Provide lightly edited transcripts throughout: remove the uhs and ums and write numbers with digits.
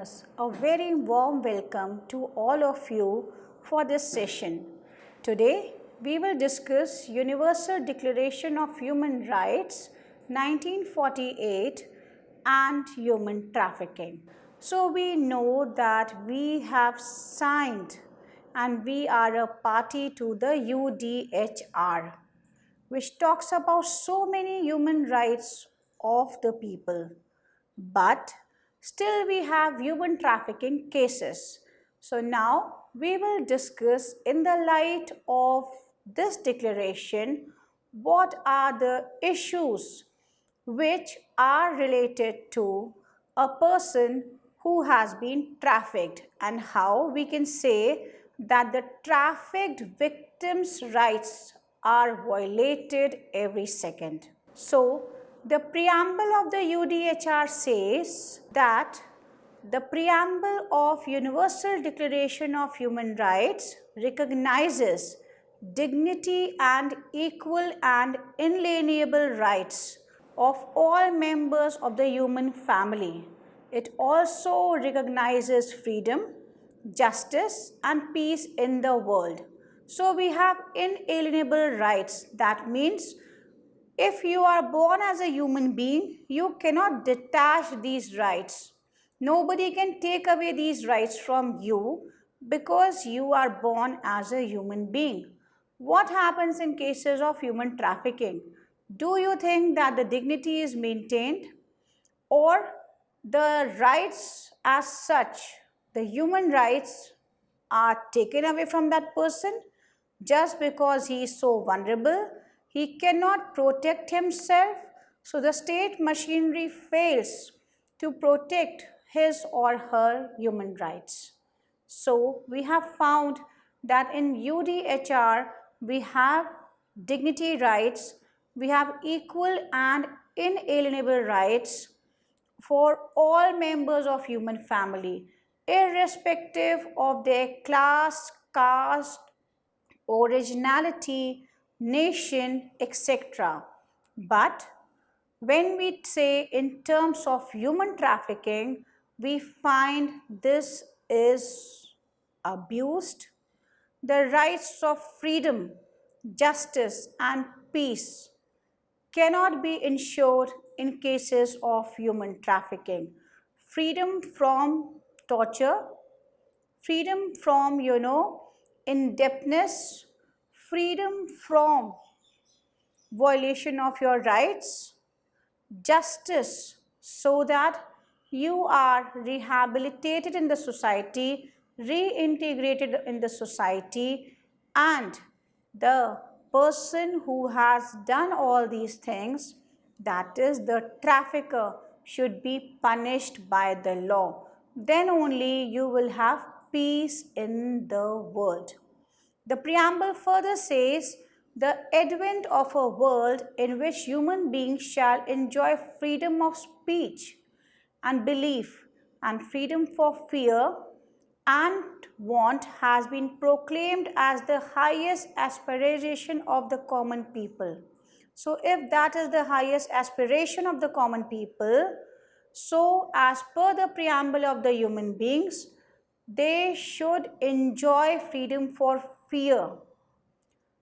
listeners, a very warm welcome to all of you for this session. Today, we will discuss Universal Declaration of Human Rights 1948 and human trafficking. So we know that we have signed and we are a party to the UDHR, which talks about so many human rights of the people. But still we have human trafficking cases. So now we will discuss in the light of this declaration what are the issues which are related to a person who has been trafficked and how we can say that the trafficked victims' rights are violated every second. So, the preamble of the UDHR says that the preamble of Universal Declaration of Human Rights recognizes dignity and equal and inalienable rights of all members of the human family. It also recognizes freedom, justice, and peace in the world. So we have inalienable rights. That means if you are born as a human being, you cannot detach these rights. Nobody can take away these rights from you because you are born as a human being. What happens in cases of human trafficking? Do you think that the dignity is maintained or the rights as such, the human rights are taken away from that person just because he is so vulnerable? He cannot protect himself, so the state machinery fails to protect his or her human rights. So we have found that in UDHR we have dignity rights, we have equal and inalienable rights for all members of human family, irrespective of their class, caste, originality, nation, etc. But when we say in terms of human trafficking, we find this is abused. The rights of freedom, justice, and peace cannot be ensured in cases of human trafficking. Freedom from torture, freedom from, indebtedness, freedom from violation of your rights, justice so that you are rehabilitated in the society, reintegrated in the society, and the person who has done all these things, that is the trafficker, should be punished by the law. Then only you will have peace in the world. The preamble further says, the advent of a world in which human beings shall enjoy freedom of speech and belief and freedom for fear and want has been proclaimed as the highest aspiration of the common people. So if that is the highest aspiration of the common people, so as per the preamble of the human beings, they should enjoy freedom for fear.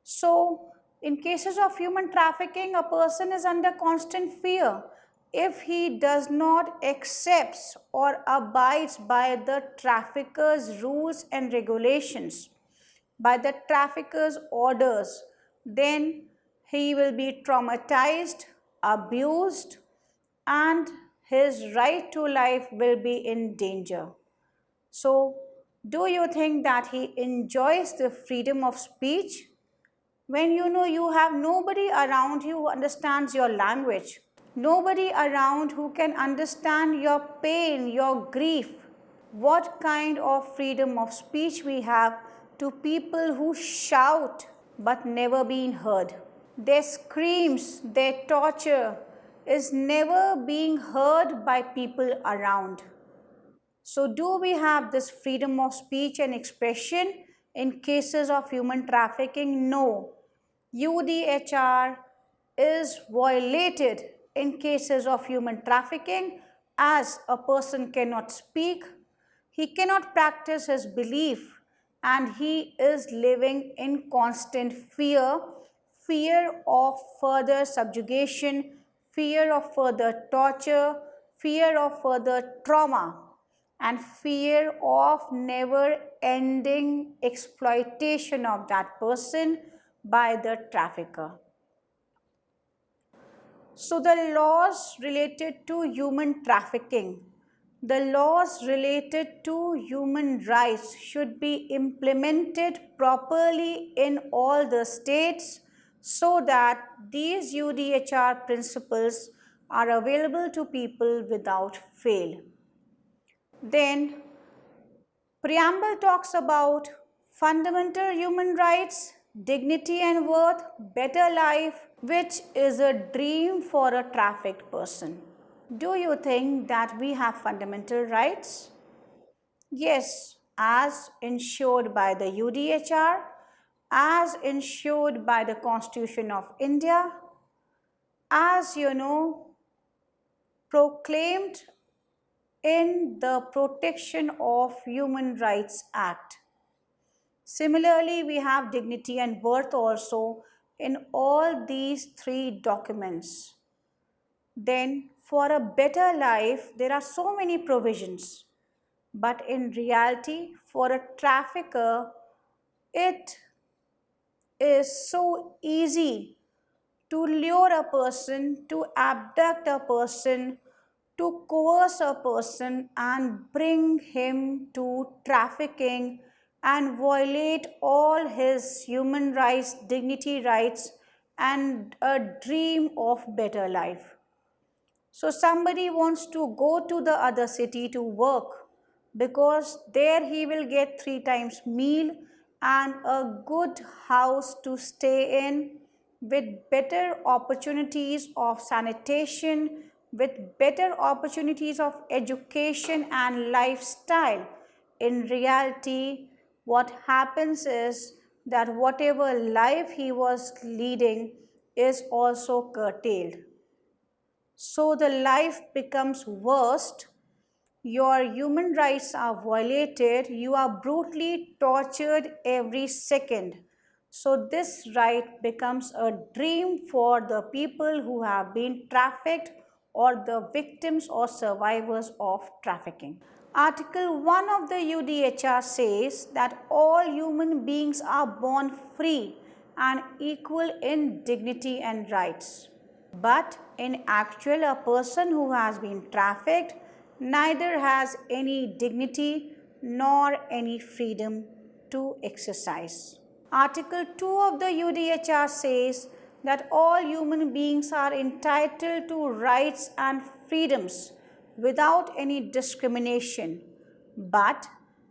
So in cases of human trafficking, a person is under constant fear if he does not accept or abides by the trafficker's rules and regulations, by the trafficker's orders, then he will be traumatized, abused, and his right to life will be in danger. So, do you think that he enjoys the freedom of speech? When you know you have nobody around you who understands your language, nobody around who can understand your pain, your grief, what kind of freedom of speech we have to people who shout but never being heard? Their screams, their torture is never being heard by people around. So do we have this freedom of speech and expression in cases of human trafficking? No. UDHR is violated in cases of human trafficking as a person cannot speak, He cannot practice his belief, and he is living in constant fear, fear of further subjugation, fear of further torture, fear of further trauma, and fear of never ending exploitation of that person by the trafficker. So the laws related to human trafficking, the laws related to human rights should be implemented properly in all the states so that these UDHR principles are available to people without fail. Then preamble talks about fundamental human rights, dignity and worth, better life, which is a dream for a trafficked person. Do you think that we have fundamental rights? Yes, as ensured by the UDHR, as ensured by the Constitution of India, as proclaimed in the Protection of Human Rights Act. Similarly, we have dignity and worth also in all these three documents. Then, for a better life, there are so many provisions. But in reality, for a trafficker, it is so easy to lure a person, to abduct a person, to coerce a person and bring him to trafficking and violate all his human rights, dignity rights, and a dream of better life. So somebody wants to go to the other city to work because there he will get 3 times meal and a good house to stay in with better opportunities of sanitation, with better opportunities of education and lifestyle. In reality, what happens is that whatever life he was leading is also curtailed. So the life becomes worst, your human rights are violated, you are brutally tortured every second. So this right becomes a dream for the people who have been trafficked or the victims or survivors of trafficking. Article 1 of the UDHR says that all human beings are born free and equal in dignity and rights. But in actual, a person who has been trafficked neither has any dignity nor any freedom to exercise. Article 2 of the UDHR says that all human beings are entitled to rights and freedoms without any discrimination. But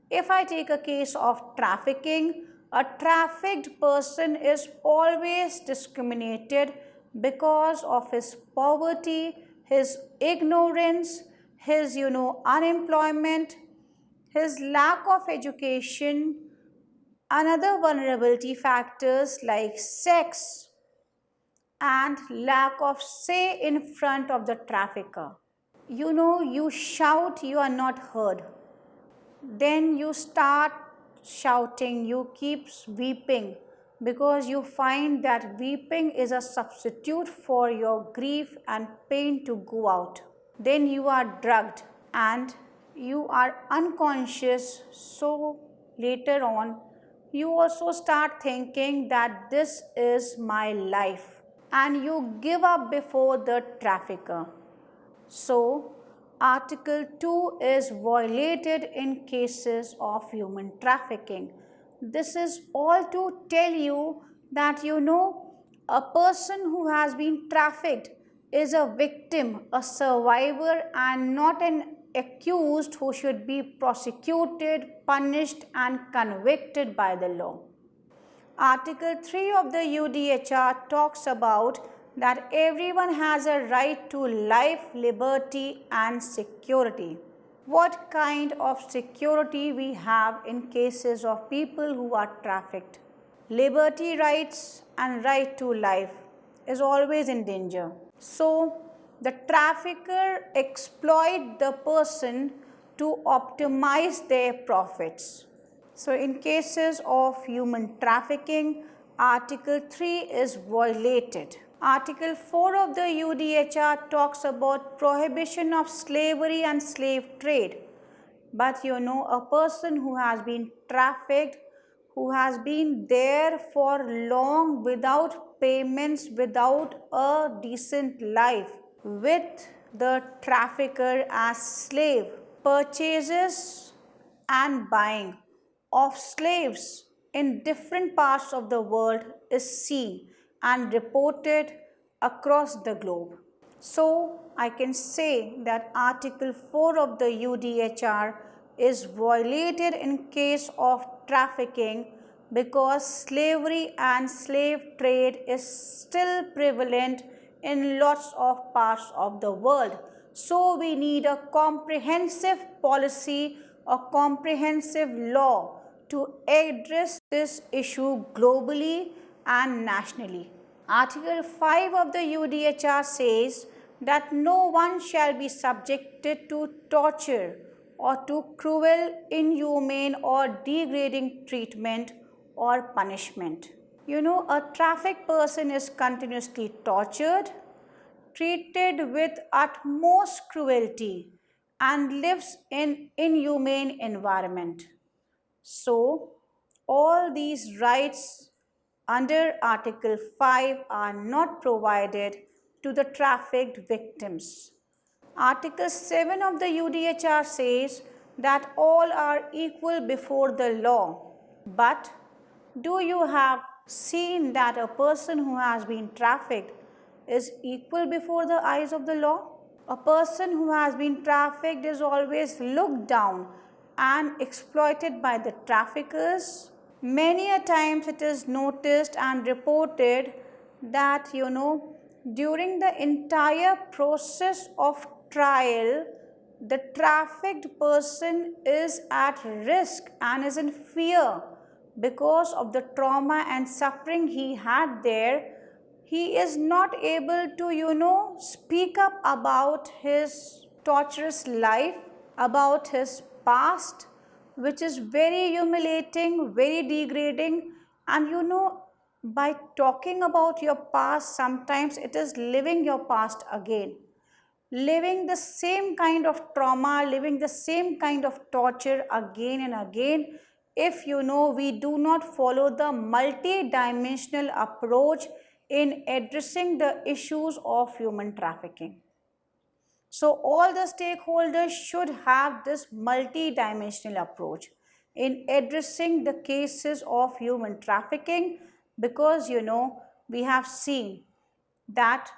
if I take a case of trafficking, a trafficked person is always discriminated because of his poverty, his ignorance, his unemployment, his lack of education, and other vulnerability factors like sex and lack of say in front of the trafficker. You shout, you are not heard. Then you start shouting, you keep weeping because you find that weeping is a substitute for your grief and pain to go out. Then you are drugged and you are unconscious, so later on you also start thinking that this is my life and you give up before the trafficker. So Article 2 is violated in cases of human trafficking. This is all to tell you that a person who has been trafficked is a victim, a survivor, and not an accused who should be prosecuted, punished, and convicted by the law. Article 3 of the UDHR talks about that everyone has a right to life, liberty, and security. What kind of security we have in cases of people who are trafficked? Liberty rights and right to life is always in danger. So the trafficker exploit the person to optimize their profits. So in cases of human trafficking, Article 3 is violated. Article 4 of the UDHR talks about prohibition of slavery and slave trade. But a person who has been trafficked, who has been there for long without payments, without a decent life, with the trafficker as slave, purchases and buying of slaves in different parts of the world is seen and reported across the globe. So I can say that Article 4 of the UDHR is violated in case of trafficking because slavery and slave trade is still prevalent in lots of parts of the world. So we need a comprehensive policy, a comprehensive law to address this issue globally and nationally. Article 5 of the UDHR says that no one shall be subjected to torture or to cruel, inhumane or degrading treatment or punishment. A trafficked person is continuously tortured, treated with utmost cruelty and lives in inhumane environment. So, all these rights under Article 5 are not provided to the trafficked victims. Article 7 of the UDHR says that all are equal before the law. But do you have seen that a person who has been trafficked is equal before the eyes of the law? A person who has been trafficked is always looked down and exploited by the traffickers. Many a times it is noticed and reported that during the entire process of trial, the trafficked person is at risk and is in fear because of the trauma and suffering he had there. He is not able to speak up about his torturous life, about his past, which is very humiliating, very degrading. And by talking about your past, sometimes it is living your past again, living the same kind of trauma, living the same kind of torture again and again, if we do not follow the multi-dimensional approach in addressing the issues of human trafficking. So all the stakeholders should have this multi-dimensional approach in addressing the cases of human trafficking, because we have seen that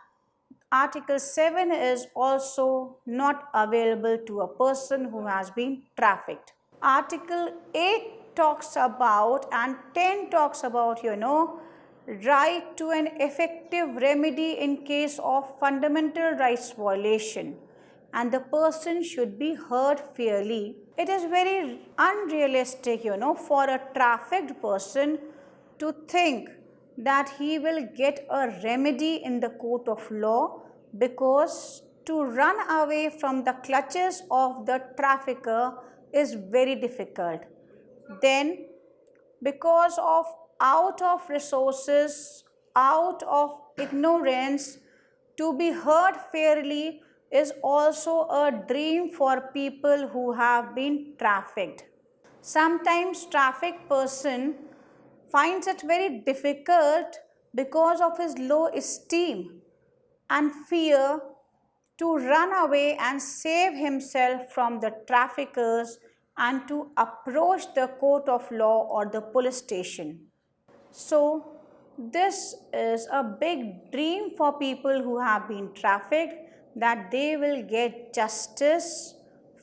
Article 7 is also not available to a person who has been trafficked. Article 8 talks about and 10 talks about right to an effective remedy in case of fundamental rights violation, and the person should be heard fairly. It is very unrealistic for a trafficked person to think that he will get a remedy in the court of law, because to run away from the clutches of the trafficker is very difficult. Then because of out of resources, out of ignorance, to be heard fairly is also a dream for people who have been trafficked. Sometimes trafficked person finds it very difficult because of his low esteem and fear to run away and save himself from the traffickers and to approach the court of law or the police station. So this is a big dream for people who have been trafficked, that they will get justice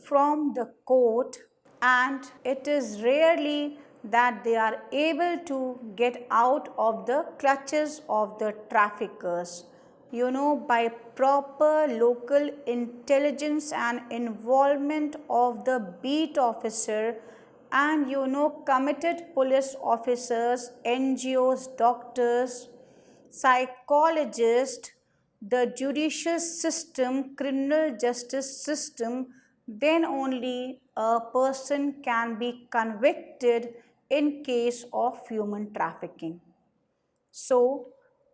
from the court, and it is rarely that they are able to get out of the clutches of the traffickers. By proper local intelligence and involvement of the beat officer and committed police officers, NGOs, doctors, psychologists, the judicial system, criminal justice system then only a person can be convicted in case of human trafficking. So,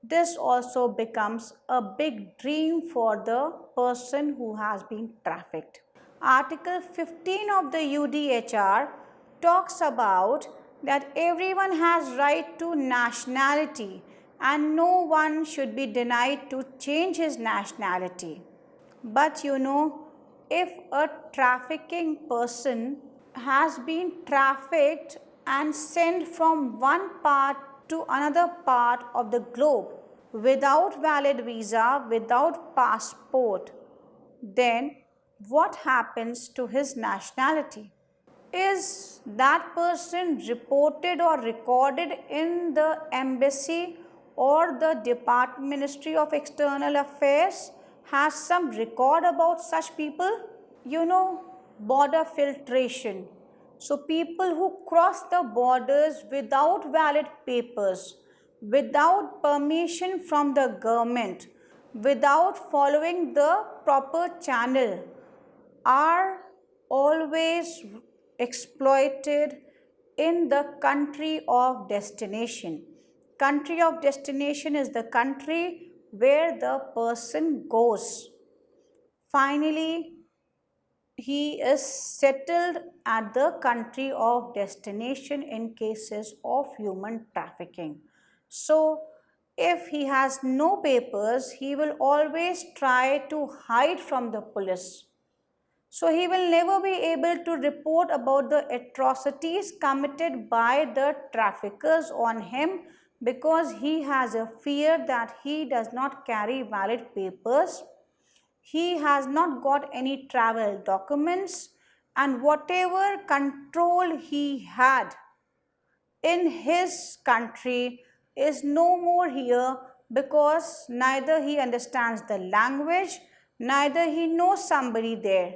this also becomes a big dream for the person who has been trafficked. Article 15 of the UDHR talks about that everyone has right to nationality and no one should be denied to change his nationality. But if a trafficking person has been trafficked and sent from one part to another part of the globe without valid visa, without passport, then what happens to his nationality? Is that person reported or recorded in the embassy or the Ministry of External Affairs has some record about such people? Border filtration. So people who cross the borders without valid papers, without permission from the government, without following the proper channel, are always exploited in the country of destination. Country of destination is the country where the person goes. Finally, he is settled at the country of destination in cases of human trafficking. So, if he has no papers, he will always try to hide from the police. So, he will never be able to report about the atrocities committed by the traffickers on him because he has a fear that he does not carry valid papers. He has not got any travel documents, and whatever control he had in his country is no more here because neither he understands the language, neither he knows somebody there,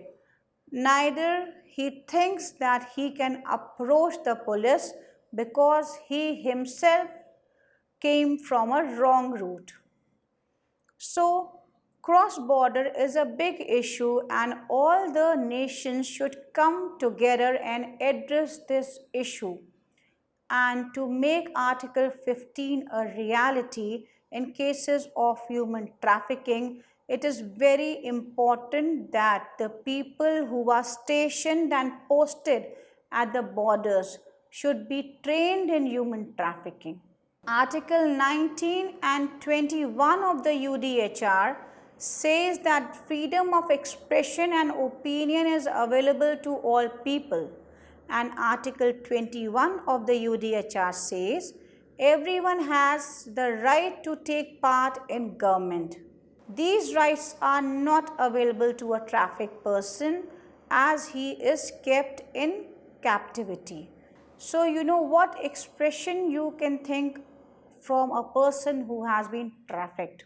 neither he thinks that he can approach the police because he himself came from a wrong route. So, cross border is a big issue and all the nations should come together and address this issue. And to make Article 15 a reality in cases of human trafficking, it is very important that the people who are stationed and posted at the borders should be trained in human trafficking. Article 19 and 21 of the UDHR says that freedom of expression and opinion is available to all people. And Article 21 of the UDHR says everyone has the right to take part in government. These rights are not available to a trafficked person as he is kept in captivity. So, what expression you can think from a person who has been trafficked?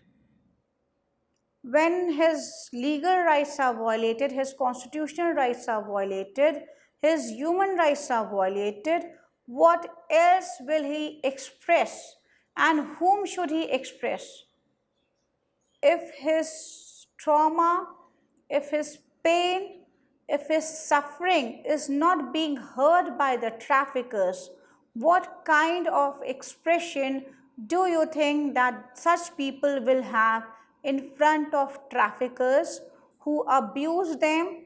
When his legal rights are violated, his constitutional rights are violated, his human rights are violated, what else will he express and whom should he express? If his trauma, if his pain, if his suffering is not being heard by the traffickers, what kind of expression do you think that such people will have in front of traffickers who abuse them,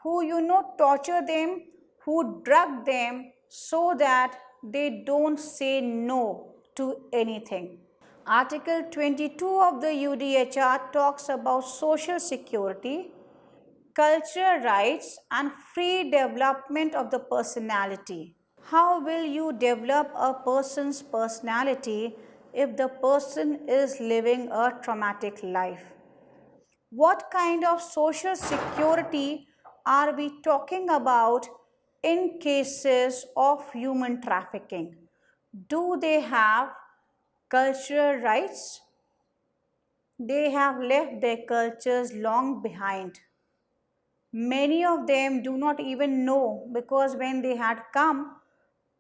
who torture them, who drug them so that they don't say no to anything? Article 22 of the UDHR talks about social security, cultural rights and free development of the personality. How will you develop a person's personality if the person is living a traumatic life? What kind of social security are we talking about in cases of human trafficking? Do they have cultural rights? They have left their cultures long behind. Many of them do not even know because when they had come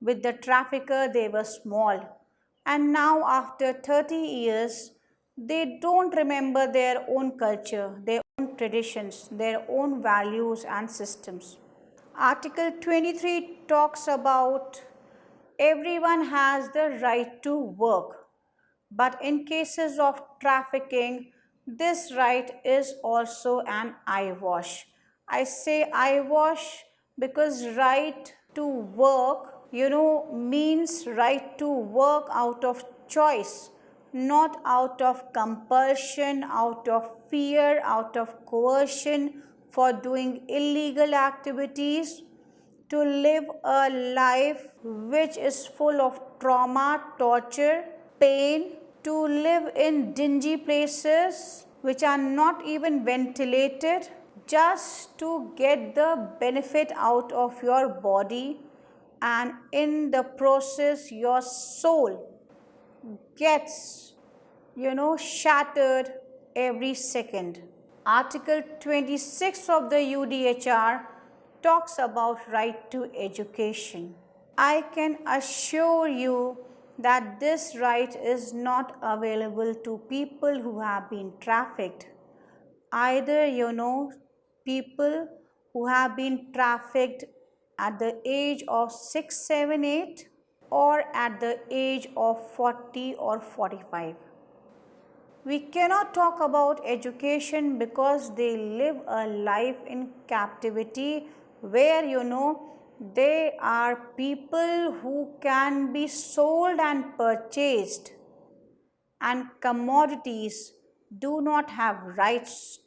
with the trafficker, they were small. And now, after 30 years, they don't remember their own culture, their own traditions, their own values and systems. Article 23 talks about everyone has the right to work, but in cases of trafficking, this right is also an eyewash. I say eyewash because right to work, means right to work out of choice, not out of compulsion, out of fear, out of coercion for doing illegal activities, to live a life which is full of trauma, torture, pain, to live in dingy places which are not even ventilated, just to get the benefit out of your body, and in the process your soul gets shattered every second. Article 26 of the UDHR talks about right to education. I can assure you that this right is not available to people who have been trafficked. Either people who have been trafficked at the age of 6, 7, 8 or at the age of 40 or 45. We cannot talk about education because they live a life in captivity where they are people who can be sold and purchased, and commodities do not have rights,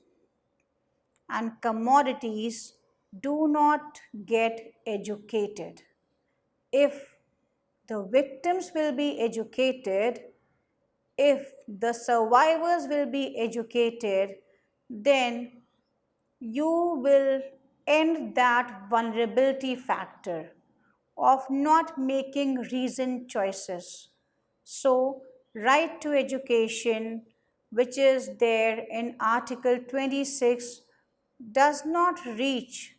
and commodities do not get educated. If the victims will be educated, if the survivors will be educated, then you will end that vulnerability factor of not making reasoned choices. So, right to education, which is there in Article 26, does not reach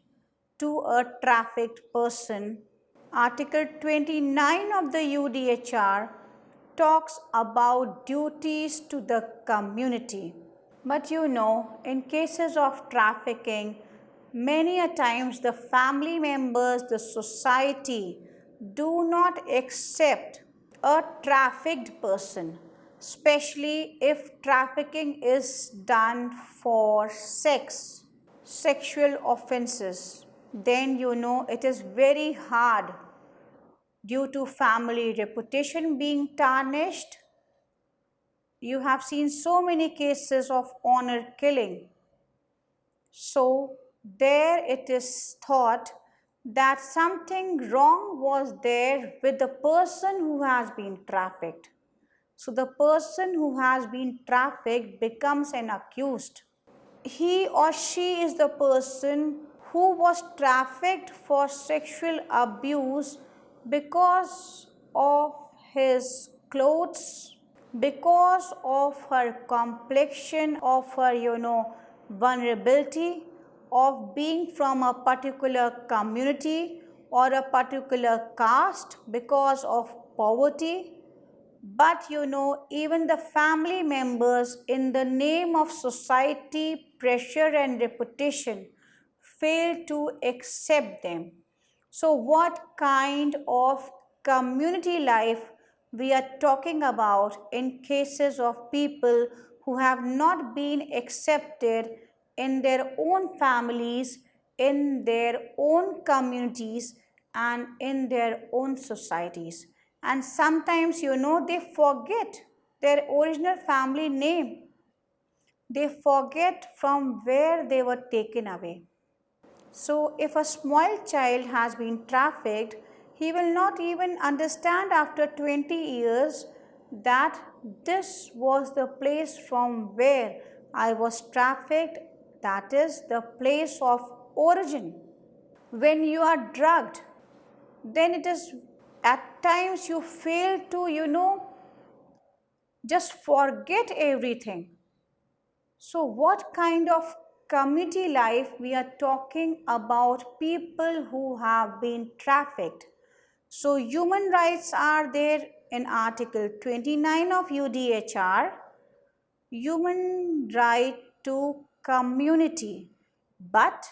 to a trafficked person. Article 29 of the UDHR talks about duties to the community. But in cases of trafficking, many a times the family members, the society do not accept a trafficked person, especially if trafficking is done for sexual offenses. Then it is very hard due to family reputation being tarnished. You have seen so many cases of honor killing. So, there it is thought that something wrong was there with the person who has been trafficked. So, the person who has been trafficked becomes an accused. He or she is the person who was trafficked for sexual abuse because of his clothes, because of her complexion, of her vulnerability, of being from a particular community or a particular caste, because of poverty. But even the family members, in the name of society, pressure and reputation, fail to accept them. So what kind of community life we are talking about in cases of people who have not been accepted in their own families, in their own communities, and in their own societies? And sometimes they forget their original family name. They forget from where they were taken away. So if a small child has been trafficked, he will not even understand after 20 years that this was the place from where I was trafficked, that is the place of origin. When you are drugged, then it is at times you fail to just forget everything. So what kind of community life we are talking about? People who have been trafficked. So human rights are there in Article 29 of UDHR. Human right to community, but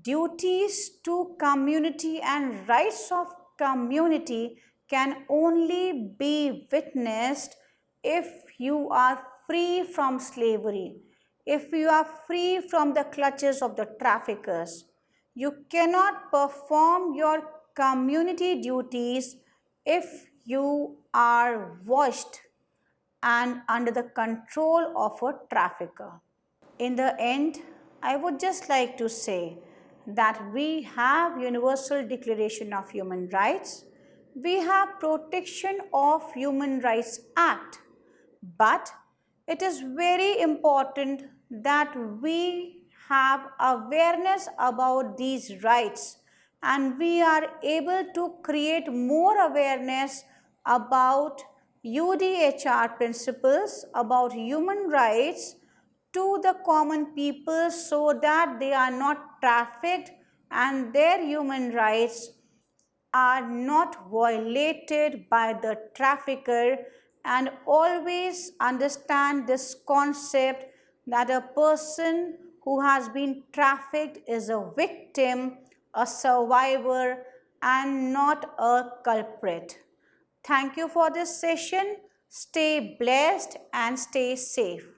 duties to community and rights of community can only be witnessed if you are free from slavery, if you are free from the clutches of the traffickers. You cannot perform your community duties if you are watched and under the control of a trafficker. In the end, I would just like to say that we have Universal Declaration of Human Rights, we have Protection of Human Rights Act, but it is very important that we have awareness about these rights and we are able to create more awareness about UDHR principles, about human rights to the common people so that they are not trafficked and their human rights are not violated by the trafficker, and always understand this concept that a person who has been trafficked is a victim, a survivor, and not a culprit. Thank you for this session. Stay blessed and stay safe.